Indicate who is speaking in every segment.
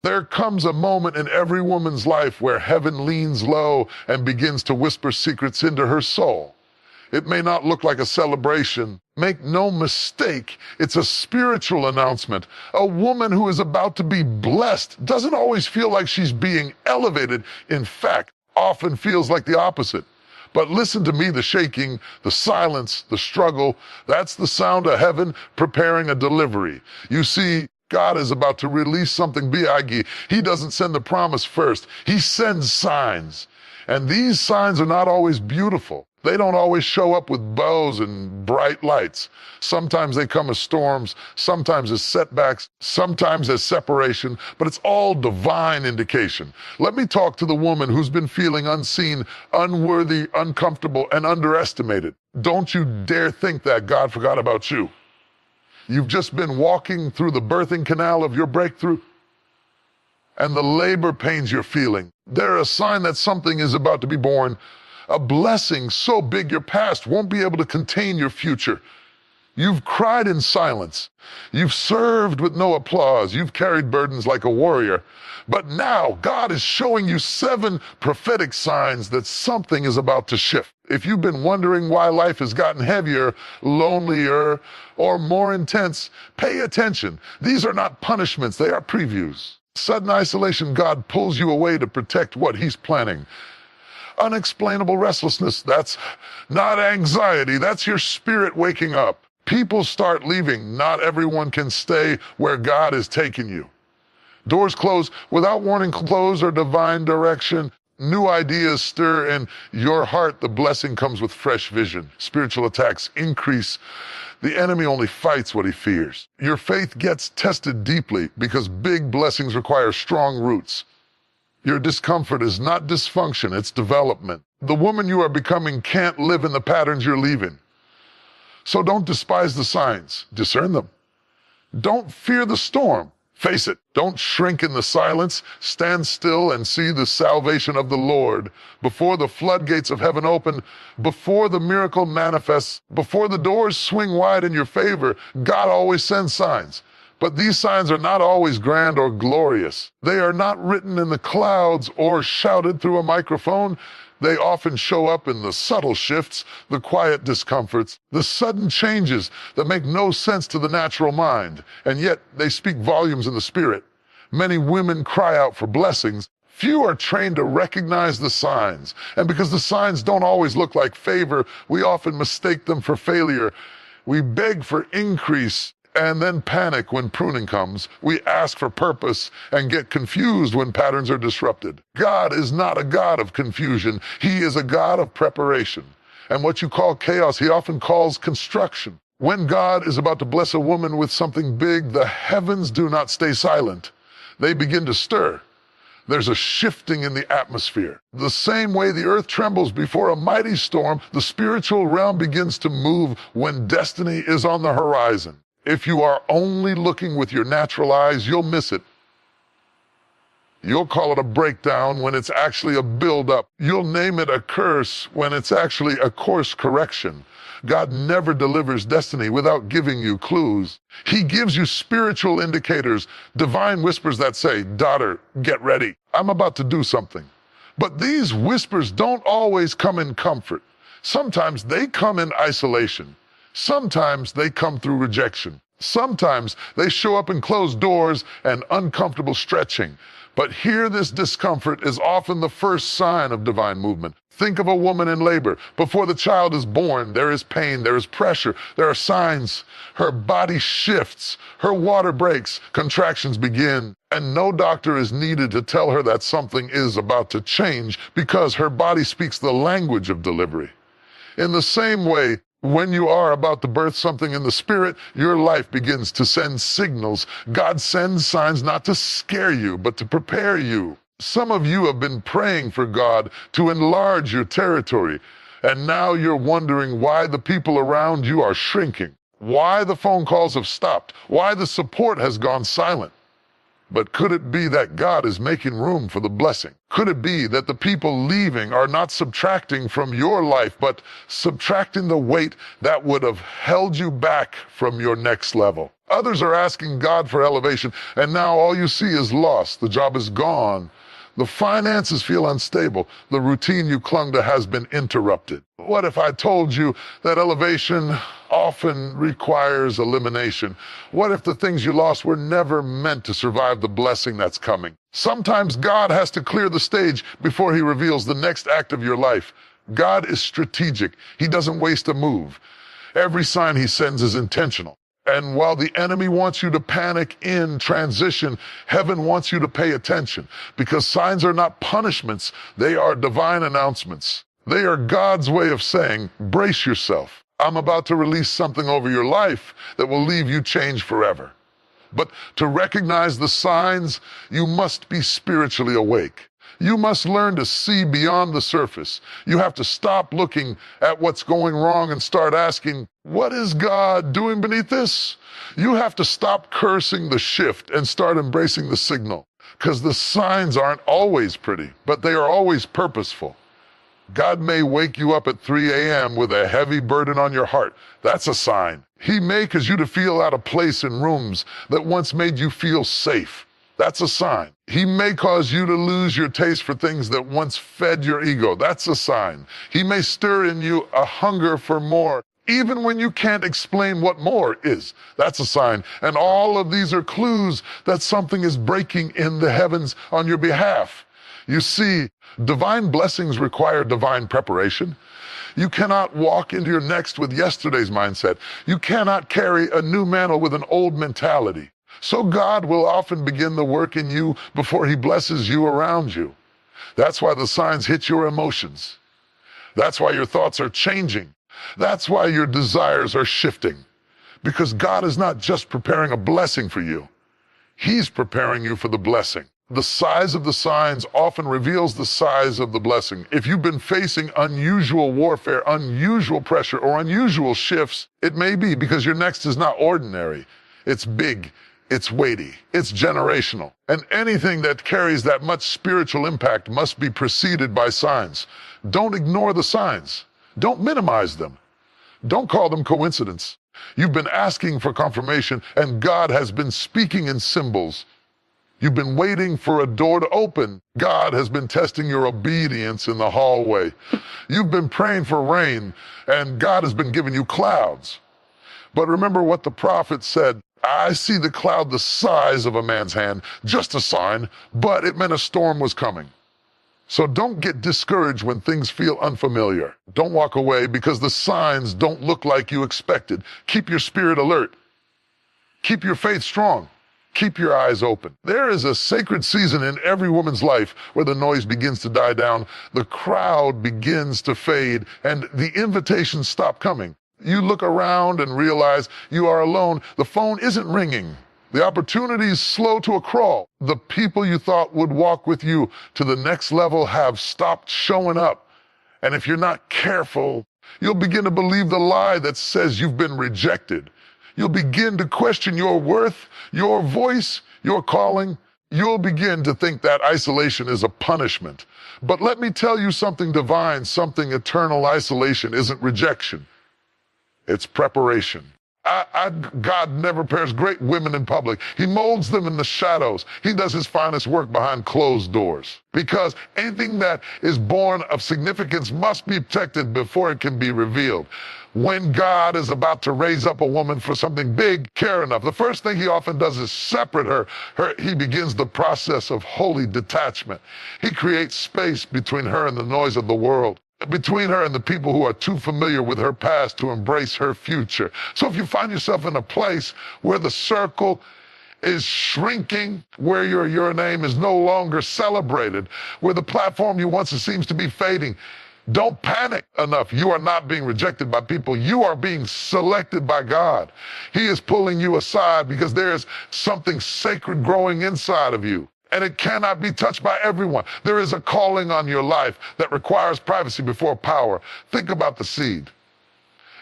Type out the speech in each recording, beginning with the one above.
Speaker 1: There comes a moment in every woman's life where heaven leans low and begins to whisper secrets into her soul. It may not look like a celebration. Make no mistake, it's a spiritual announcement. A woman who is about to be blessed doesn't always feel like she's being elevated. In fact, often feels like the opposite. But listen to me, the shaking, the silence, the struggle, that's the sound of heaven preparing a delivery. You see, God is about to release something big. He doesn't send the promise first. He sends signs. And these signs are not always beautiful. They don't always show up with bows and bright lights. Sometimes they come as storms, sometimes as setbacks, sometimes as separation, but it's all divine indication. Let me talk to the woman who's been feeling unseen, unworthy, uncomfortable, and underestimated. Don't you dare think that God forgot about you. You've just been walking through the birthing canal of your breakthrough, and the labor pains you're feeling, they're a sign that something is about to be born. A blessing so big your past won't be able to contain your future. You've cried in silence. You've served with no applause. You've carried burdens like a warrior. But now God is showing you 7 prophetic signs that something is about to shift. If you've been wondering why life has gotten heavier, lonelier, or more intense, pay attention. These are not punishments, they are previews. Sudden isolation, God pulls you away to protect what He's planning. Unexplainable restlessness, that's not anxiety, that's your spirit waking up. People start leaving. Not everyone can stay where God is taking you. Doors close without warning, close or divine direction. New ideas stir in your heart. The blessing comes with fresh vision. Spiritual attacks increase. The enemy only fights what he fears. Your faith gets tested deeply because big blessings require strong roots. Your discomfort is not dysfunction, it's development. The woman you are becoming can't live in the patterns you're leaving. So don't despise the signs, discern them. Don't fear the storm, face it. Don't shrink in the silence, stand still and see the salvation of the Lord. Before the floodgates of heaven open, before the miracle manifests, before the doors swing wide in your favor, God always sends signs. But these signs are not always grand or glorious. They are not written in the clouds or shouted through a microphone. They often show up in the subtle shifts, the quiet discomforts, the sudden changes that make no sense to the natural mind, and yet they speak volumes in the spirit. Many women cry out for blessings. Few are trained to recognize the signs, and because the signs don't always look like favor, we often mistake them for failure. We beg for increase and then panic when pruning comes. We ask for purpose and get confused when patterns are disrupted. God is not a God of confusion. He is a God of preparation. And what you call chaos, He often calls construction. When God is about to bless a woman with something big, the heavens do not stay silent. They begin to stir. There's a shifting in the atmosphere. The same way the earth trembles before a mighty storm, the spiritual realm begins to move when destiny is on the horizon. If you are only looking with your natural eyes, you'll miss it. You'll call it a breakdown when it's actually a buildup. You'll name it a curse when it's actually a course correction. God never delivers destiny without giving you clues. He gives you spiritual indicators, divine whispers that say, "Daughter, get ready. I'm about to do something." But these whispers don't always come in comfort. Sometimes they come in isolation. Sometimes they come through rejection. Sometimes they show up in closed doors and uncomfortable stretching. But here, this discomfort is often the first sign of divine movement. Think of a woman in labor. Before the child is born, there is pain, there is pressure, there are signs. Her body shifts, her water breaks, contractions begin, and no doctor is needed to tell her that something is about to change because her body speaks the language of delivery. In the same way, when you are about to birth something in the spirit, your life begins to send signals. God sends signs not to scare you, but to prepare you. Some of you have been praying for God to enlarge your territory, and now you're wondering why the people around you are shrinking, why the phone calls have stopped, why the support has gone silent. But could it be that God is making room for the blessing? Could it be that the people leaving are not subtracting from your life, but subtracting the weight that would have held you back from your next level? Others are asking God for elevation, and now all you see is loss. The job is gone. The finances feel unstable. The routine you clung to has been interrupted. What if I told you that elevation often requires elimination? What if the things you lost were never meant to survive the blessing that's coming? Sometimes God has to clear the stage before he reveals the next act of your life. God is strategic. He doesn't waste a move. Every sign he sends is intentional. And while the enemy wants you to panic in transition, heaven wants you to pay attention, because signs are not punishments. They are divine announcements. They are God's way of saying, brace yourself. I'm about to release something over your life that will leave you changed forever. But to recognize the signs, you must be spiritually awake. You must learn to see beyond the surface. You have to stop looking at what's going wrong and start asking, what is God doing beneath this? You have to stop cursing the shift and start embracing the signal, because the signs aren't always pretty, but they are always purposeful. God may wake you up at 3 a.m. with a heavy burden on your heart. That's a sign. He may cause you to feel out of place in rooms that once made you feel safe. That's a sign. He may cause you to lose your taste for things that once fed your ego. That's a sign. He may stir in you a hunger for more, even when you can't explain what more is. That's a sign. And all of these are clues that something is breaking in the heavens on your behalf. You see, divine blessings require divine preparation. You cannot walk into your next with yesterday's mindset. You cannot carry a new mantle with an old mentality. So God will often begin the work in you before he blesses you around you. That's why the signs hit your emotions. That's why your thoughts are changing. That's why your desires are shifting. Because God is not just preparing a blessing for you. He's preparing you for the blessing. The size of the signs often reveals the size of the blessing. If you've been facing unusual warfare, unusual pressure, or unusual shifts, it may be because your next is not ordinary. It's big. It's weighty, it's generational. And anything that carries that much spiritual impact must be preceded by signs. Don't ignore the signs. Don't minimize them. Don't call them coincidence. You've been asking for confirmation, and God has been speaking in symbols. You've been waiting for a door to open. God has been testing your obedience in the hallway. You've been praying for rain, and God has been giving you clouds. But remember what the prophet said, I see the cloud the size of a man's hand, just a sign, but it meant a storm was coming. So don't get discouraged when things feel unfamiliar. Don't walk away because the signs don't look like you expected. Keep your spirit alert. Keep your faith strong. Keep your eyes open. There is a sacred season in every woman's life where the noise begins to die down, the crowd begins to fade, and the invitations stop coming. You look around and realize you are alone. The phone isn't ringing. The opportunity is slow to a crawl. The people you thought would walk with you to the next level have stopped showing up. And if you're not careful, you'll begin to believe the lie that says you've been rejected. You'll begin to question your worth, your voice, your calling. You'll begin to think that isolation is a punishment. But let me tell you something divine, something eternal. Isolation isn't rejection. It's preparation. God never pairs great women in public. He molds them in the shadows. He does his finest work behind closed doors. Because anything that is born of significance must be protected before it can be revealed. When God is about to raise up a woman for something big, care enough, the first thing he often does is separate her. He begins the process of holy detachment. He creates space between her and the noise of the world, between her and the people who are too familiar with her past to embrace her future. So if you find yourself in a place where the circle is shrinking, where your name is no longer celebrated, where the platform you once seems to be fading, don't panic enough. You are not being rejected by people. You are being selected by God. He is pulling you aside because there is something sacred growing inside of you. And it cannot be touched by everyone. There is a calling on your life that requires privacy before power. Think about the seed.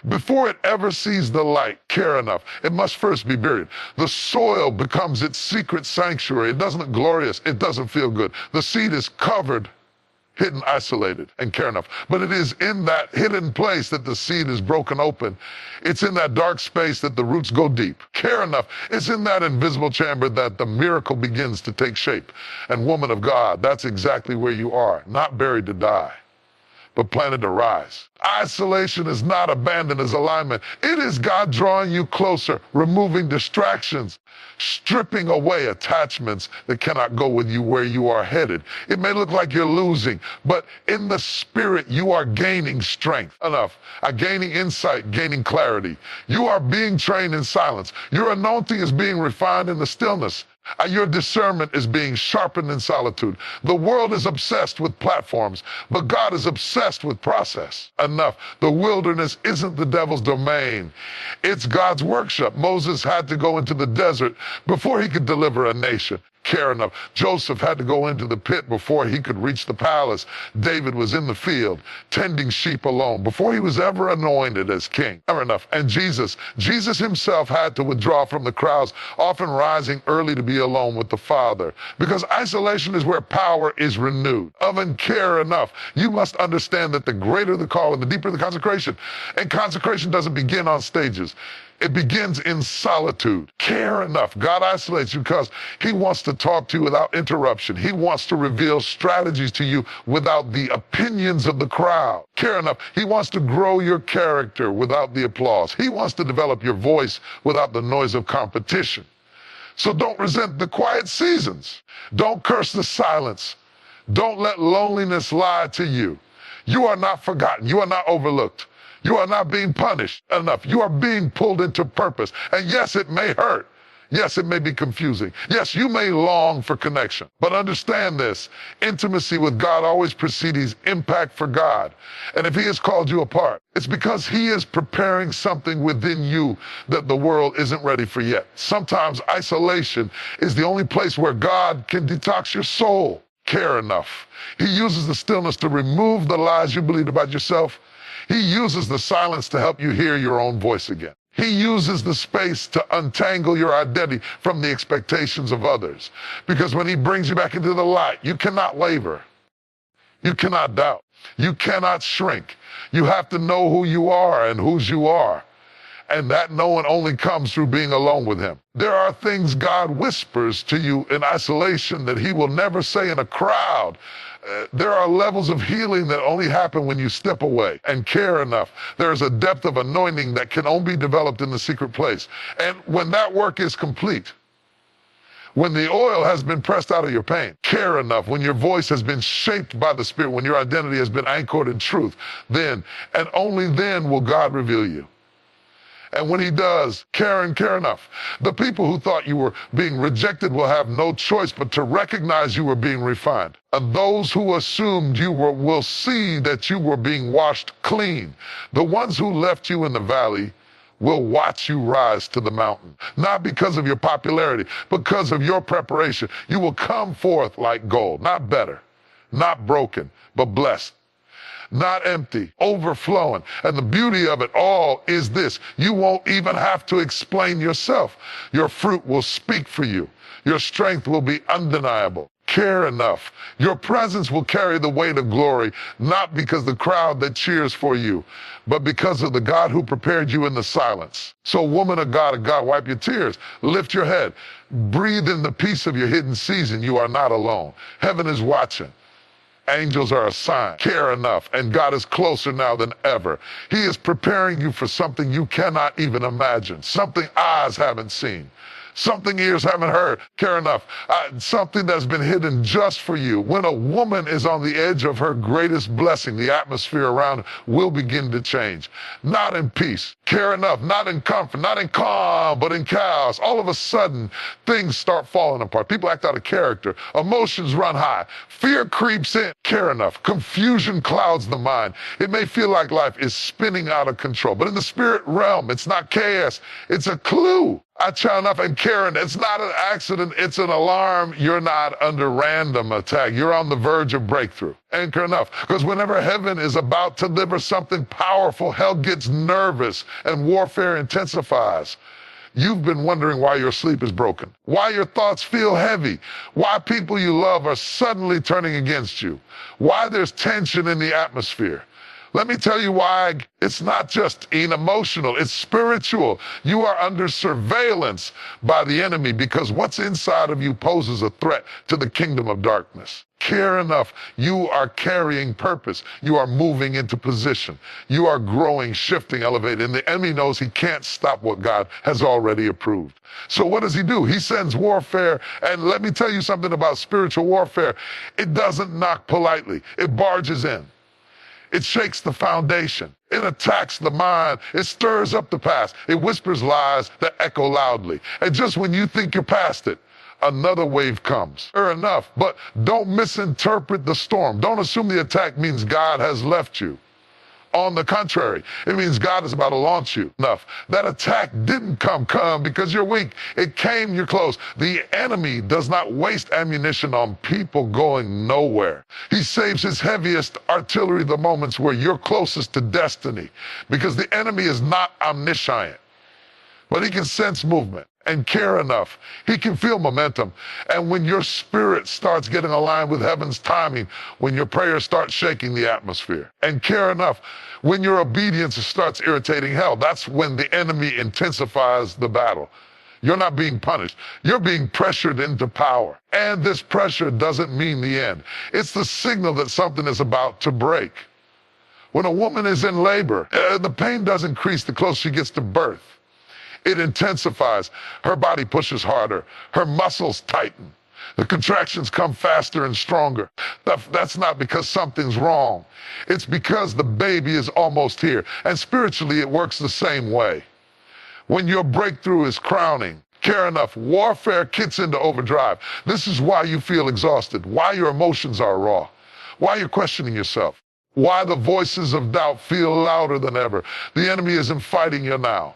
Speaker 1: Before it ever sees the light, care enough, it must first be buried. The soil becomes its secret sanctuary. It doesn't look glorious. It doesn't feel good. The seed is covered hidden, isolated, and care enough. But it is in that hidden place that the seed is broken open. It's in that dark space that the roots go deep. Care enough. It's in that invisible chamber that the miracle begins to take shape. And woman of God, that's exactly where you are, not buried to die, but planted to rise. Isolation is not abandoned as alignment. It is God drawing you closer, removing distractions, stripping away attachments that cannot go with you where you are headed. It may look like you're losing, but in the spirit, you are gaining strength. Enough. Gaining insight, gaining clarity. You are being trained in silence. Your anointing is being refined in the stillness. Your discernment is being sharpened in solitude. The world is obsessed with platforms, but God is obsessed with process. Enough. The wilderness isn't the devil's domain. It's God's workshop. Moses had to go into the desert before he could deliver a nation. Care enough. Joseph had to go into the pit before he could reach the palace. David was in the field tending sheep alone before he was ever anointed as king. Care enough. And Jesus himself had to withdraw from the crowds, often rising early to be alone with the Father, because isolation is where power is renewed. Care enough. You must understand that the greater the call and the deeper the consecration. And consecration doesn't begin on stages. It begins in solitude. Care enough. God isolates you because he wants to talk to you without interruption. He wants to reveal strategies to you without the opinions of the crowd. Care enough. He wants to grow your character without the applause. He wants to develop your voice without the noise of competition. So don't resent the quiet seasons. Don't curse the silence. Don't let loneliness lie to you. You are not forgotten. You are not overlooked. You are not being punished enough. You are being pulled into purpose. And yes, it may hurt. Yes, it may be confusing. Yes, you may long for connection. But understand this, intimacy with God always precedes impact for God. And if he has called you apart, it's because he is preparing something within you that the world isn't ready for yet. Sometimes isolation is the only place where God can detox your soul. Care enough. He uses the stillness to remove the lies you believed about yourself. He uses the silence to help you hear your own voice again. He uses the space to untangle your identity from the expectations of others. Because when he brings you back into the light, you cannot waver. You cannot doubt. You cannot shrink. You have to know who you are and whose you are. And that knowing only comes through being alone with him. There are things God whispers to you in isolation that he will never say in a crowd. There are levels of healing that only happen when you step away and care enough. There is a depth of anointing that can only be developed in the secret place. And when that work is complete, when the oil has been pressed out of your pain, care enough, when your voice has been shaped by the Spirit, when your identity has been anchored in truth, then and only then will God reveal you. And when he does, care enough. The people who thought you were being rejected will have no choice but to recognize you were being refined. And those who assumed you were will see that you were being washed clean. The ones who left you in the valley will watch you rise to the mountain. Not because of your popularity, because of your preparation. You will come forth like gold, not better, not broken, but blessed. Not empty, overflowing. And the beauty of it all is this: you won't even have to explain yourself. Your fruit will speak for you. Your strength will be undeniable. Care enough. Your presence will carry the weight of glory, not because the crowd that cheers for you, but because of the God who prepared you in the silence. So woman of God, wipe your tears. Lift your head. Breathe in the peace of your hidden season. You are not alone. Heaven is watching. Angels are a sign. Care enough. And God is closer now than ever. He is preparing you for something you cannot even imagine. Something eyes haven't seen. Something ears haven't heard. Care enough. Something that's been hidden just for you. When a woman is on the edge of her greatest blessing, the atmosphere around her will begin to change. Not in peace. Care enough. Not in comfort. Not in calm, but in chaos. All of a sudden, things start falling apart. People act out of character. Emotions run high. Fear creeps in. Care enough. Confusion clouds the mind. It may feel like life is spinning out of control, but in the spirit realm, it's not chaos. It's a clue. Enough. And Karen, it's not an accident, it's an alarm. You're not under random attack. You're on the verge of breakthrough. Anchor enough. Because whenever heaven is about to deliver something powerful, hell gets nervous and warfare intensifies. You've been wondering why your sleep is broken, why your thoughts feel heavy, why people you love are suddenly turning against you, why there's tension in the atmosphere. Let me tell you why. It's not just emotional, it's spiritual. You are under surveillance by the enemy because what's inside of you poses a threat to the kingdom of darkness. Care enough, you are carrying purpose. You are moving into position. You are growing, shifting, elevating. And the enemy knows he can't stop what God has already approved. So what does he do? He sends warfare. And let me tell you something about spiritual warfare. It doesn't knock politely. It barges in. It shakes the foundation. It attacks the mind. It stirs up the past. It whispers lies that echo loudly. And just when you think you're past it, another wave comes. Fair enough, but don't misinterpret the storm. Don't assume the attack means God has left you. On the contrary, it means God is about to launch you. Enough. That attack didn't come because you're weak. It came, you're close. The enemy does not waste ammunition on people going nowhere. He saves his heaviest artillery the moments where you're closest to destiny, because the enemy is not omniscient, but he can sense movement and care enough. He can feel momentum. And when your spirit starts getting aligned with heaven's timing, when your prayers start shaking the atmosphere, and care enough, when your obedience starts irritating hell, that's when the enemy intensifies the battle. You're not being punished. You're being pressured into power. And this pressure doesn't mean the end. It's the signal that something is about to break. When a woman is in labor, the pain doesn't increase the closer she gets to birth. It intensifies. Her body pushes harder. Her muscles tighten. The contractions come faster and stronger. That's not because something's wrong. It's because the baby is almost here. And spiritually, it works the same way. When your breakthrough is crowning, care enough, warfare kicks into overdrive. This is why you feel exhausted, why your emotions are raw, why you're questioning yourself, why the voices of doubt feel louder than ever. The enemy isn't fighting you now.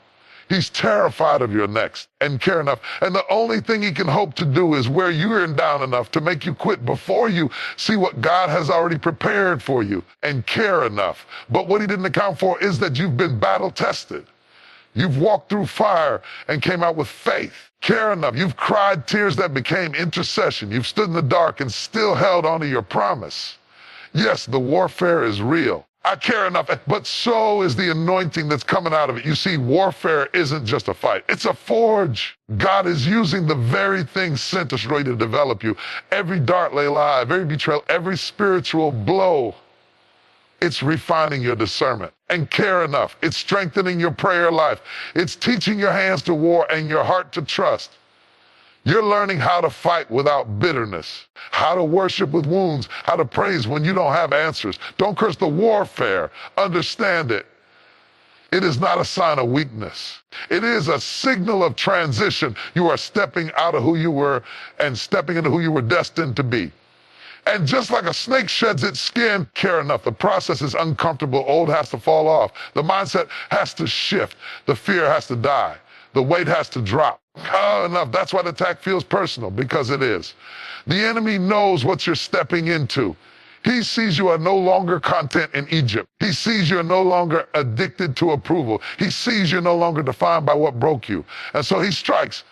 Speaker 1: He's terrified of your next. And care enough. And the only thing he can hope to do is wear you down enough to make you quit before you see what God has already prepared for you. And care enough. But what he didn't account for is that you've been battle tested. You've walked through fire and came out with faith. Care enough. You've cried tears that became intercession. You've stood in the dark and still held onto your promise. Yes, the warfare is real. I care enough, but so is the anointing that's coming out of it. You see, warfare isn't just a fight. It's a forge. God is using the very thing sent us ready to develop you. Every dart lay live, every betrayal, every spiritual blow. It's refining your discernment. And care enough. It's strengthening your prayer life. It's teaching your hands to war and your heart to trust. You're learning how to fight without bitterness, how to worship with wounds, how to praise when you don't have answers. Don't curse the warfare. Understand it. It is not a sign of weakness. It is a signal of transition. You are stepping out of who you were and stepping into who you were destined to be. And just like a snake sheds its skin, care enough. The process is uncomfortable. Old has to fall off. The mindset has to shift. The fear has to die. The weight has to drop. Enough. That's why the attack feels personal, because it is. The enemy knows what you're stepping into. He sees you are no longer content in Egypt. He sees you're no longer addicted to approval. He sees you're no longer defined by what broke you. And so he strikes.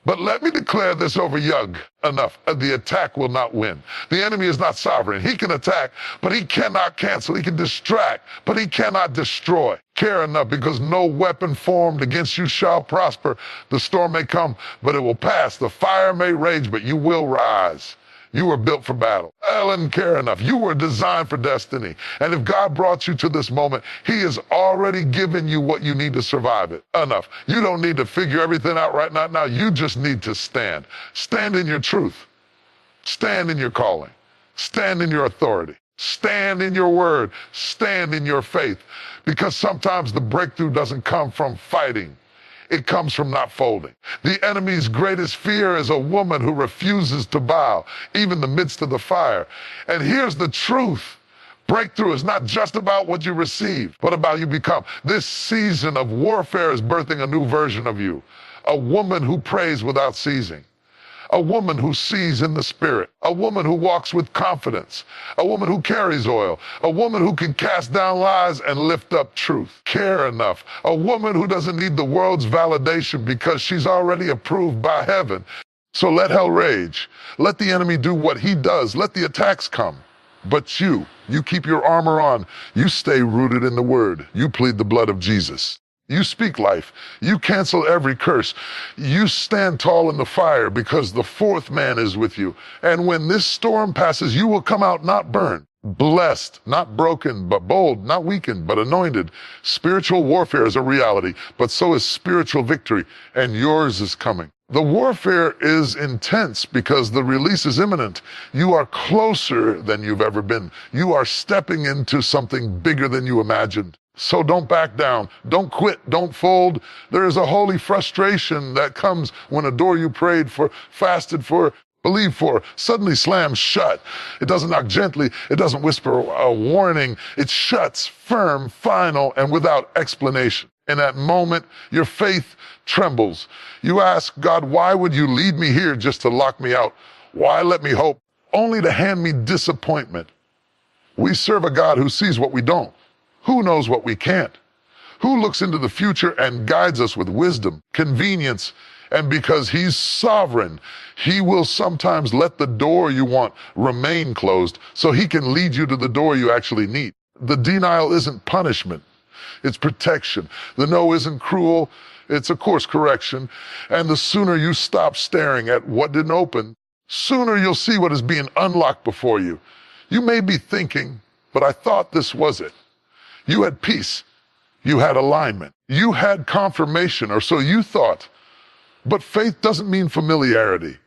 Speaker 1: But let me declare this over Yug. Enough. The attack will not win. The enemy is not sovereign. He can attack, but he cannot cancel. He can distract, but he cannot destroy. Care enough, because no weapon formed against you shall prosper. The storm may come, but it will pass. The fire may rage, but you will rise. You were built for battle. Ellen, care enough. You were designed for destiny. And if God brought you to this moment, he has already given you what you need to survive it. Enough. You don't need to figure everything out right now. You just need to stand. Stand in your truth. Stand in your calling. Stand in your authority. Stand in your word. Stand in your faith. Because sometimes the breakthrough doesn't come from fighting. It comes from not folding. The enemy's greatest fear is a woman who refuses to bow, even in the midst of the fire. And here's the truth. Breakthrough is not just about what you receive, but about you become. This season of warfare is birthing a new version of you. A woman who prays without ceasing. a woman who sees in the Spirit, a woman who walks with confidence, a woman who carries oil, a woman who can cast down lies and lift up truth, care enough, a woman who doesn't need the world's validation because she's already approved by heaven. So let hell rage. Let the enemy do what he does. Let the attacks come. But you keep your armor on. You stay rooted in the word. You plead the blood of Jesus. You speak life. You cancel every curse. You stand tall in the fire because the fourth man is with you. And when this storm passes, you will come out not burned, blessed, not broken, but bold, not weakened, but anointed. Spiritual warfare is a reality, but so is spiritual victory, and yours is coming. The warfare is intense because the release is imminent. You are closer than you've ever been. You are stepping into something bigger than you imagined. So don't back down. Don't quit. Don't fold. There is a holy frustration that comes when a door you prayed for, fasted for, believed for, suddenly slams shut. It doesn't knock gently. It doesn't whisper a warning. It shuts firm, final, and without explanation. In that moment, your faith trembles. You ask God, why would you lead me here just to lock me out? Why let me hope, only to hand me disappointment? We serve a God who sees what we don't, who knows what we can't, who looks into the future and guides us with wisdom, convenience, and because he's sovereign, he will sometimes let the door you want remain closed so he can lead you to the door you actually need. The denial isn't punishment. It's protection. The no isn't cruel. It's a course correction. And the sooner you stop staring at what didn't open, sooner you'll see what is being unlocked before you. You may be thinking, but I thought this was it. You had peace. You had alignment. You had confirmation, or so you thought. But faith doesn't mean familiarity.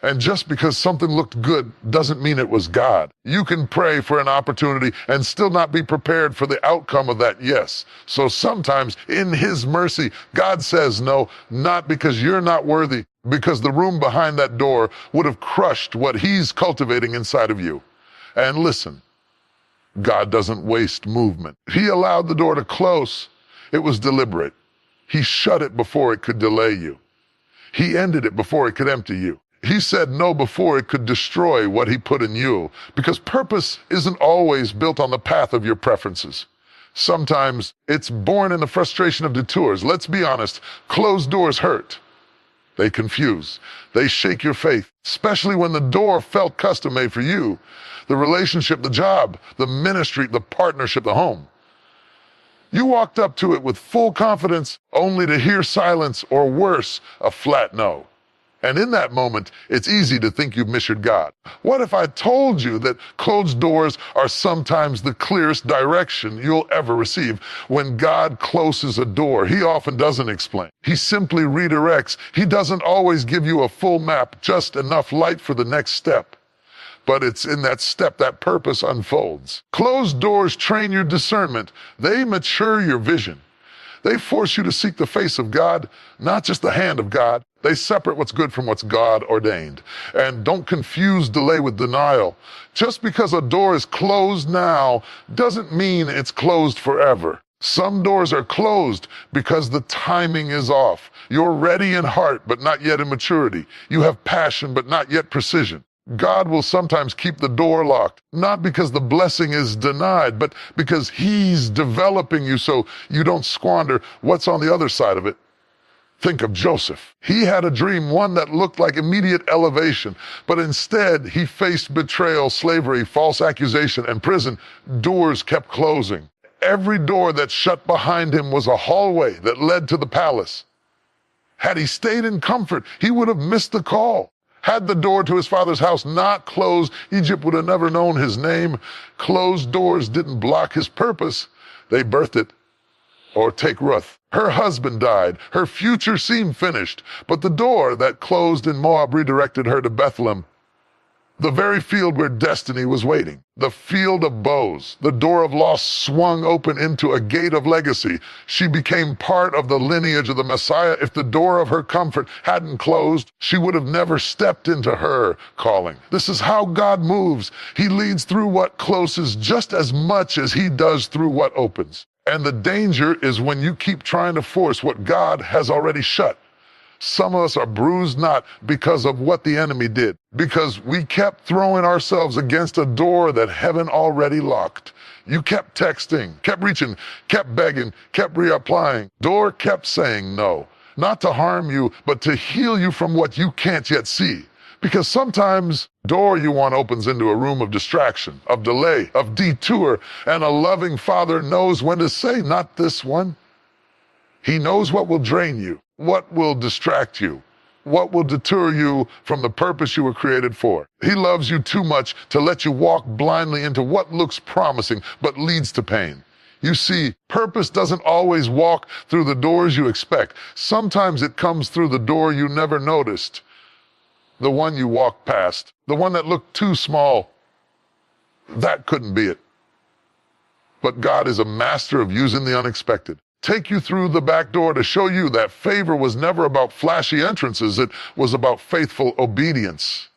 Speaker 1: And just because something looked good doesn't mean it was God. You can pray for an opportunity and still not be prepared for the outcome of that yes. So sometimes in his mercy, God says no, not because you're not worthy, because the room behind that door would have crushed what he's cultivating inside of you. And listen, God doesn't waste movement. He allowed the door to close. It was deliberate. He shut it before it could delay you. He ended it before it could empty you. He said no before it could destroy what he put in you, because purpose isn't always built on the path of your preferences. Sometimes it's born in the frustration of detours. Let's be honest, closed doors hurt. They confuse. They shake your faith, especially when the door felt custom made for you. The relationship, the job, the ministry, the partnership, the home. You walked up to it with full confidence, only to hear silence, or worse, a flat no. And in that moment, it's easy to think you've misheard God. What if I told you that closed doors are sometimes the clearest direction you'll ever receive? When God closes a door, he often doesn't explain. He simply redirects. He doesn't always give you a full map, just enough light for the next step. But it's in that step that purpose unfolds. Closed doors train your discernment. They mature your vision. They force you to seek the face of God, not just the hand of God. They separate what's good from what's God ordained. And don't confuse delay with denial. Just because a door is closed now doesn't mean it's closed forever. Some doors are closed because the timing is off. You're ready in heart, but not yet in maturity. You have passion, but not yet precision. God will sometimes keep the door locked, not because the blessing is denied, but because he's developing you so you don't squander what's on the other side of it. Think of Joseph. He had a dream, one that looked like immediate elevation, but instead he faced betrayal, slavery, false accusation, and prison. Doors kept closing. Every door that shut behind him was a hallway that led to the palace. Had he stayed in comfort, he would have missed the call. Had the door to his father's house not closed, Egypt would have never known his name. Closed doors didn't block his purpose. They birthed it. Or take Ruth. Her husband died. Her future seemed finished. But the door that closed in Moab redirected her to Bethlehem, the very field where destiny was waiting. The field of bows. The door of loss swung open into a gate of legacy. She became part of the lineage of the Messiah. If the door of her comfort hadn't closed, she would have never stepped into her calling. This is how God moves. He leads through what closes just as much as he does through what opens. And the danger is when you keep trying to force what God has already shut. Some of us are bruised not because of what the enemy did, because we kept throwing ourselves against a door that heaven already locked. You kept texting, kept reaching, kept begging, kept reapplying. Door kept saying no, not to harm you, but to heal you from what you can't yet see. Because sometimes door you want opens into a room of distraction, of delay, of detour, and a loving Father knows when to say, not this one. He knows what will drain you, what will distract you, what will deter you from the purpose you were created for. He loves you too much to let you walk blindly into what looks promising but leads to pain. You see, purpose doesn't always walk through the doors you expect. Sometimes it comes through the door you never noticed, the one you walked past, the one that looked too small. That couldn't be it. But God is a master of using the unexpected. Take you through the back door to show you that favor was never about flashy entrances. It was about faithful obedience.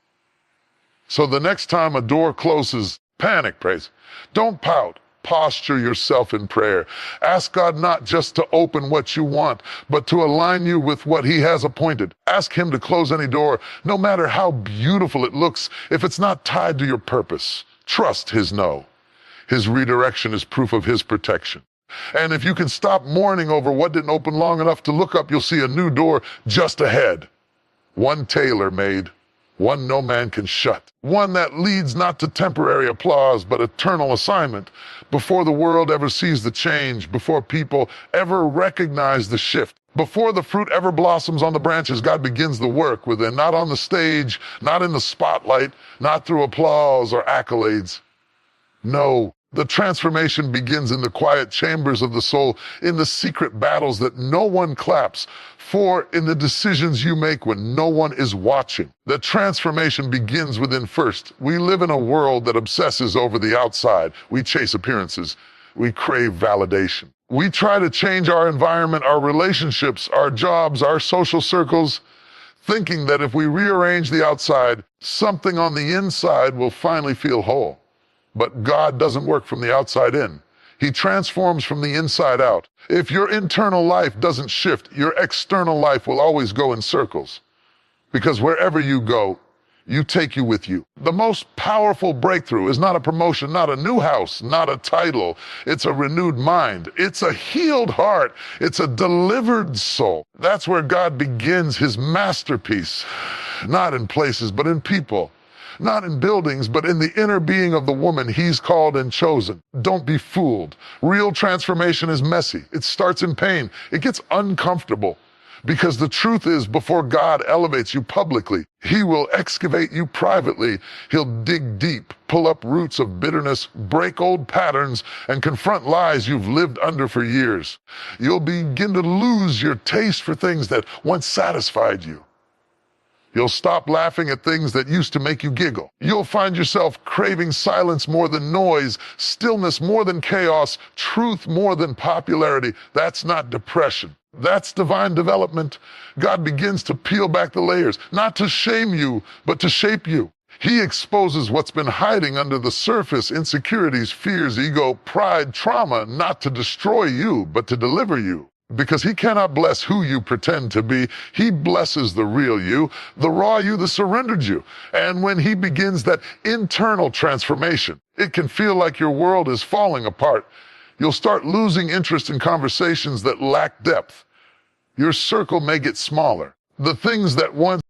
Speaker 1: So the next time a door closes, panic, praise. Don't pout. Posture yourself in prayer. Ask God not just to open what you want, but to align you with what He has appointed. Ask Him to close any door, no matter how beautiful it looks, if it's not tied to your purpose. Trust His no. His redirection is proof of His protection. And if you can stop mourning over what didn't open long enough to look up, you'll see a new door just ahead. One tailor-made, one no man can shut. One that leads not to temporary applause, but eternal assignment. Before the world ever sees the change, before people ever recognize the shift, before the fruit ever blossoms on the branches, God begins the work within, not on the stage, not in the spotlight, not through applause or accolades. No. The transformation begins in the quiet chambers of the soul, in the secret battles that no one claps for, in the decisions you make when no one is watching. The transformation begins within first. We live in a world that obsesses over the outside. We chase appearances. We crave validation. We try to change our environment, our relationships, our jobs, our social circles, thinking that if we rearrange the outside, something on the inside will finally feel whole. But God doesn't work from the outside in. He transforms from the inside out. If your internal life doesn't shift, your external life will always go in circles. Because wherever you go, you take you with you. The most powerful breakthrough is not a promotion, not a new house, not a title. It's a renewed mind. It's a healed heart. It's a delivered soul. That's where God begins His masterpiece. Not in places, but in people. Not in buildings, but in the inner being of the woman He's called and chosen. Don't be fooled. Real transformation is messy. It starts in pain. It gets uncomfortable. Because the truth is, before God elevates you publicly, He will excavate you privately. He'll dig deep, pull up roots of bitterness, break old patterns, and confront lies you've lived under for years. You'll begin to lose your taste for things that once satisfied you. You'll stop laughing at things that used to make you giggle. You'll find yourself craving silence more than noise, stillness more than chaos, truth more than popularity. That's not depression. That's divine development. God begins to peel back the layers, not to shame you, but to shape you. He exposes what's been hiding under the surface, insecurities, fears, ego, pride, trauma, not to destroy you, but to deliver you. Because He cannot bless who you pretend to be. He blesses the real you, the raw you, the surrendered you. And when He begins that internal transformation, it can feel like your world is falling apart. You'll start losing interest in conversations that lack depth. Your circle may get smaller. The things that once